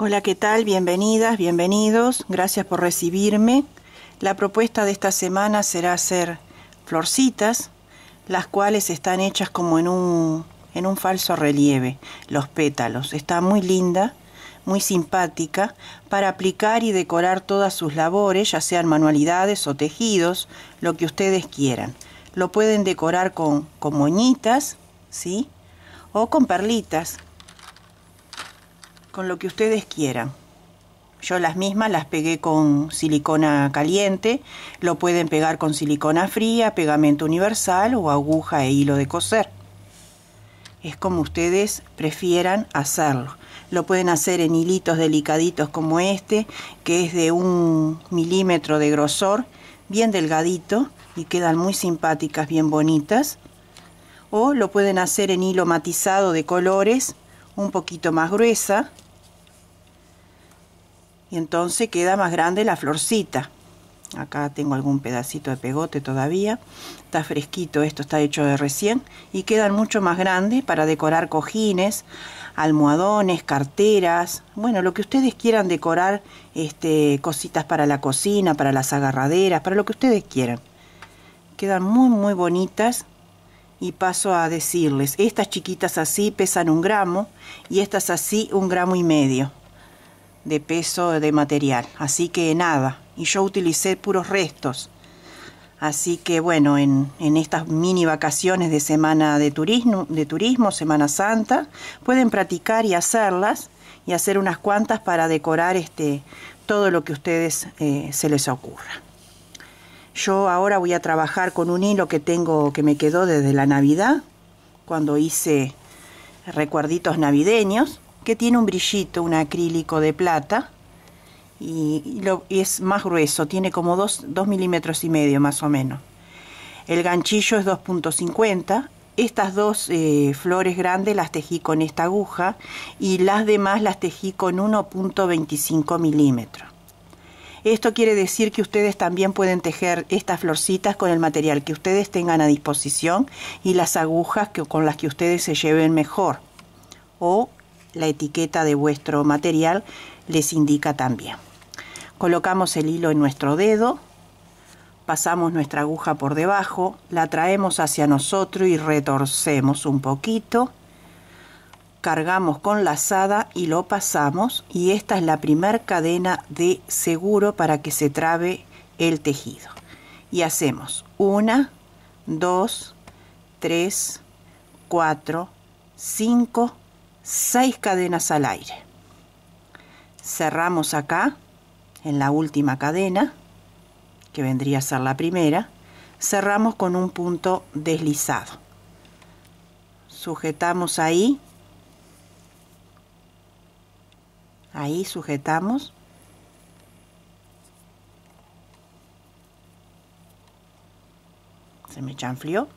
Hola, ¿qué tal? Bienvenidas, bienvenidos. Gracias por recibirme. La propuesta de esta semana será hacer florcitas, las cuales están hechas como en un falso relieve, los pétalos. Está muy linda, muy simpática, para aplicar y decorar todas sus labores, ya sean manualidades o tejidos, lo que ustedes quieran. Lo pueden decorar con moñitas, ¿sí? O con perlitas, con lo que ustedes quieran. Yo las mismas las pegué con silicona caliente, lo pueden pegar con silicona fría, pegamento universal o aguja e hilo de coser. Es como ustedes prefieran hacerlo. Lo pueden hacer en hilitos delicaditos como este, que es de 1 milímetro de grosor, bien delgadito, y quedan muy simpáticas, bien bonitas. O lo pueden hacer en hilo matizado de colores, un poquito más gruesa, y entonces queda más grande la florcita. Acá tengo algún pedacito de pegote todavía, está fresquito, esto está hecho de recién, y quedan mucho más grandes para decorar cojines, almohadones, carteras, bueno, lo que ustedes quieran decorar, cositas para la cocina, para las agarraderas, para lo que ustedes quieran. Quedan muy bonitas. Y paso a decirles, estas chiquitas así pesan 1 gramo y estas así 1,5 gramos de peso de material, así que nada, y yo utilicé puros restos. Así que bueno, en estas mini vacaciones de semana de turismo, Semana Santa, pueden practicar y hacerlas, y hacer unas cuantas para decorar todo lo que ustedes se les ocurra. Yo ahora voy a trabajar con un hilo que tengo, que me quedó desde la Navidad, cuando hice recuerditos navideños, que tiene un brillito, un acrílico de plata, y es más grueso, tiene como 2 milímetros y medio más o menos. El ganchillo es 2,50. Estas dos flores grandes las tejí con esta aguja, y las demás las tejí con 1,25 milímetros. Esto quiere decir que ustedes también pueden tejer estas florcitas con el material que ustedes tengan a disposición y las agujas con las que ustedes se lleven mejor. O la etiqueta de vuestro material les indica también. Colocamos el hilo en nuestro dedo, pasamos nuestra aguja por debajo, la traemos hacia nosotros y retorcemos un poquito. Cargamos con lazada y lo pasamos, y esta es la primera cadena de seguro para que se trabe el tejido. Y hacemos 1, 2, 3, 4, 5, 6 cadenas al aire. Cerramos acá en la última cadena, que vendría a ser la primera. Cerramos con un punto deslizado. Sujetamos ahí. Ahí sujetamos. Se me chanflió.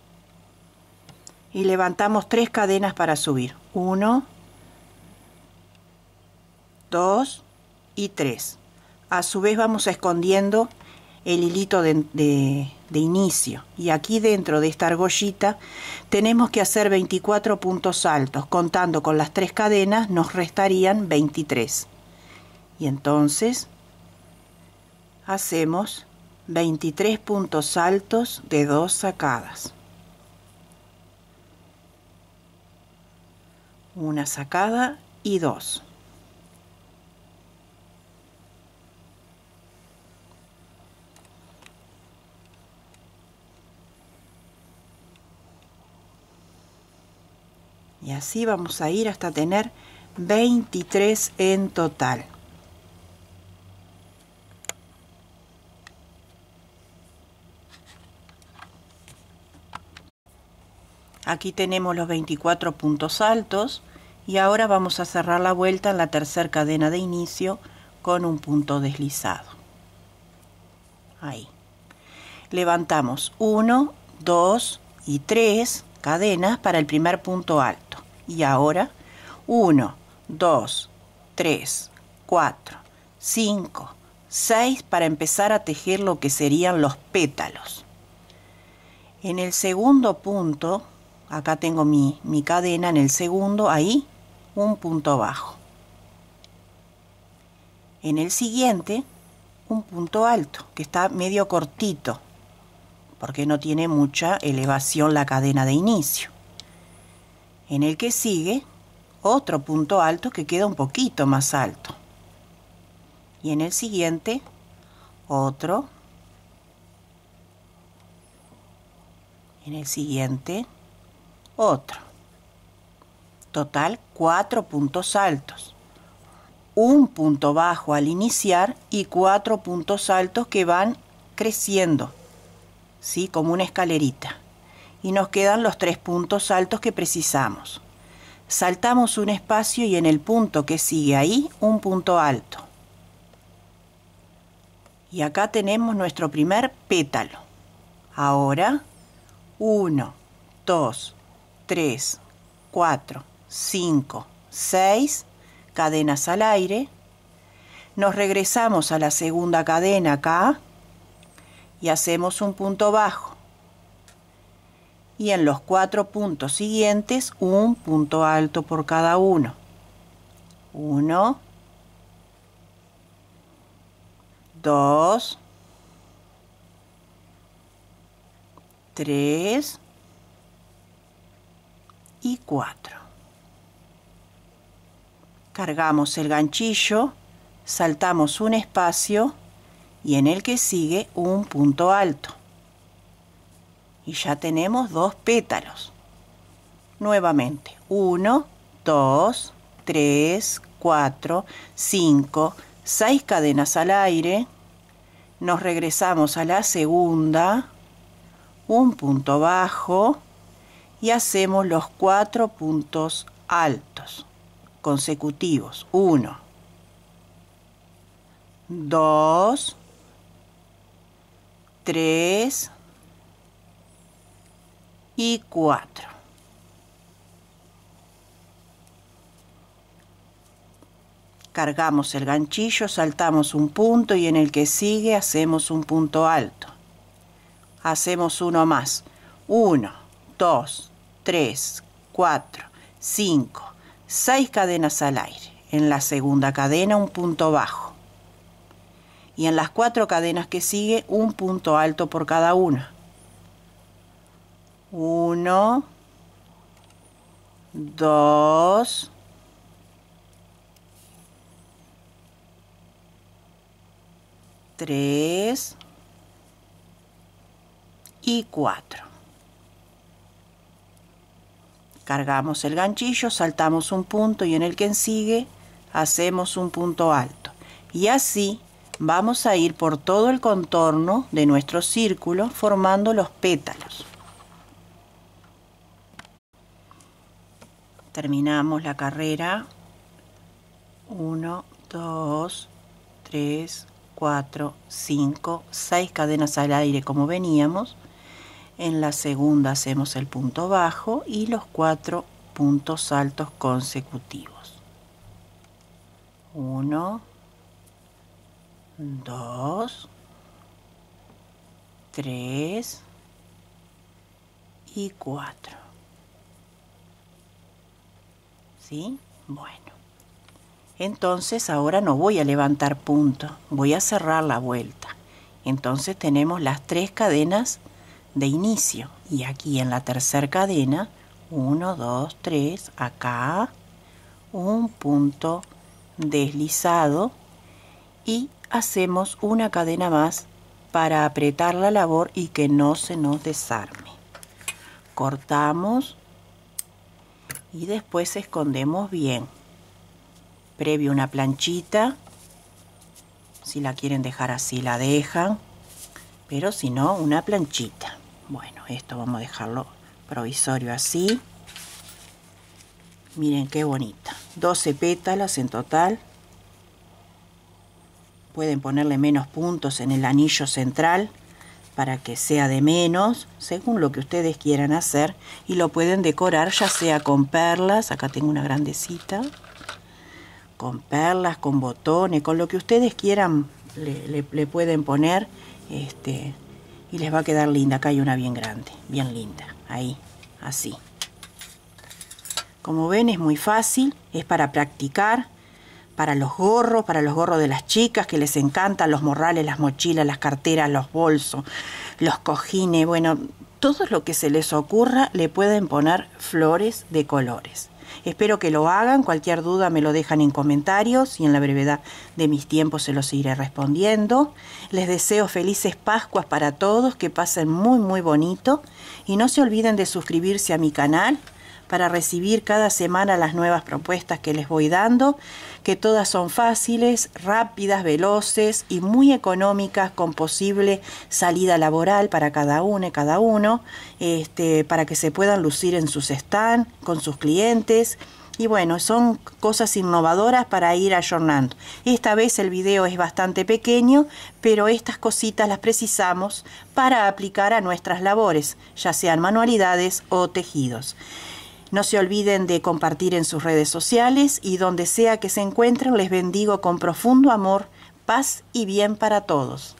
Y levantamos 3 cadenas para subir. 1, 2 y 3. A su vez vamos escondiendo el hilito de inicio. Y aquí dentro de esta argollita tenemos que hacer 24 puntos altos. Contando con las 3 cadenas nos restarían 23. Y entonces hacemos 23 puntos altos de 2 sacadas. Una sacada y 2. Y así vamos a ir hasta tener 23 en total. Aquí tenemos los 24 puntos altos, y ahora vamos a cerrar la vuelta en la tercera cadena de inicio con un punto deslizado. Ahí. Levantamos 1, 2 y 3 cadenas para el primer punto alto. Y ahora 1, 2, 3, 4, 5, 6 para empezar a tejer lo que serían los pétalos. En el segundo punto, acá tengo mi cadena, en el segundo, ahí un punto bajo. En el siguiente, un punto alto, que está medio cortito, porque no tiene mucha elevación la cadena de inicio. En el que sigue, otro punto alto que queda un poquito más alto. Y en el siguiente, otro. En el siguiente, otro. Total, 4 puntos altos. Un punto bajo al iniciar y 4 puntos altos que van creciendo, ¿sí? Como una escalerita. Y nos quedan los 3 puntos altos que precisamos. Saltamos un espacio y en el punto que sigue ahí, un punto alto. Y acá tenemos nuestro primer pétalo. Ahora, 1, 2, 3, 4, 5, 6 cadenas al aire. Nos regresamos a la segunda cadena acá y hacemos un punto bajo. Y en los 4 puntos siguientes, un punto alto por cada uno. 1, 2, 3 y 4. Cargamos el ganchillo, saltamos un espacio y en el que sigue un punto alto. Y ya tenemos 2 pétalos. Nuevamente, 1, 2, 3, 4, 5, 6 cadenas al aire. Nos regresamos a la segunda, un punto bajo y hacemos los 4 puntos altos consecutivos. 1, 2, 3 y 4. Cargamos el ganchillo, saltamos un punto y en el que sigue hacemos un punto alto. Hacemos uno más. 1, 2, 3, 4, 5, 6 cadenas al aire. En la segunda cadena un punto bajo. Y en las 4 cadenas que sigue un punto alto por cada una. 1, 2, 3 y 4. Cargamos el ganchillo, saltamos un punto y en el que sigue hacemos un punto alto. Y así vamos a ir por todo el contorno de nuestro círculo formando los pétalos. Terminamos la carrera. 1, 2, 3, 4, 5, 6 cadenas al aire como veníamos. En la segunda hacemos el punto bajo y los 4 puntos altos consecutivos. 1, 2, 3 y 4. ¿Sí? Bueno. Entonces ahora no voy a levantar punto, voy a cerrar la vuelta. Entonces tenemos las 3 cadenas de inicio y aquí en la tercera cadena 1, 2, 3, acá un punto deslizado y hacemos una cadena más para apretar la labor y que no se nos desarme. Cortamos y después escondemos bien. Previo una planchita, si la quieren dejar así la dejan, pero si no una planchita. Bueno, esto vamos a dejarlo provisorio así. Miren qué bonita, 12 pétalos en total. Pueden ponerle menos puntos en el anillo central para que sea de menos, según lo que ustedes quieran hacer, y lo pueden decorar ya sea con perlas, acá tengo una grandecita, con perlas, con botones, con lo que ustedes quieran le pueden poner, y les va a quedar linda. Acá hay una bien grande, bien linda, ahí, así. Como ven es muy fácil, es para practicar para los gorros de las chicas que les encantan, los morrales, las mochilas, las carteras, los bolsos, los cojines, bueno, todo lo que se les ocurra le pueden poner flores de colores. Espero que lo hagan, cualquier duda me lo dejan en comentarios y en la brevedad de mis tiempos se los iré respondiendo. Les deseo felices Pascuas para todos, que pasen muy bonito y no se olviden de suscribirse a mi canal para recibir cada semana las nuevas propuestas que les voy dando, que todas son fáciles, rápidas, veloces y muy económicas, con posible salida laboral para cada una y cada uno, para que se puedan lucir en sus stands, con sus clientes. Y bueno, son cosas innovadoras para ir ayornando. Esta vez el video es bastante pequeño, pero estas cositas las precisamos para aplicar a nuestras labores, ya sean manualidades o tejidos. No se olviden de compartir en sus redes sociales y donde sea que se encuentren les bendigo con profundo amor, paz y bien para todos.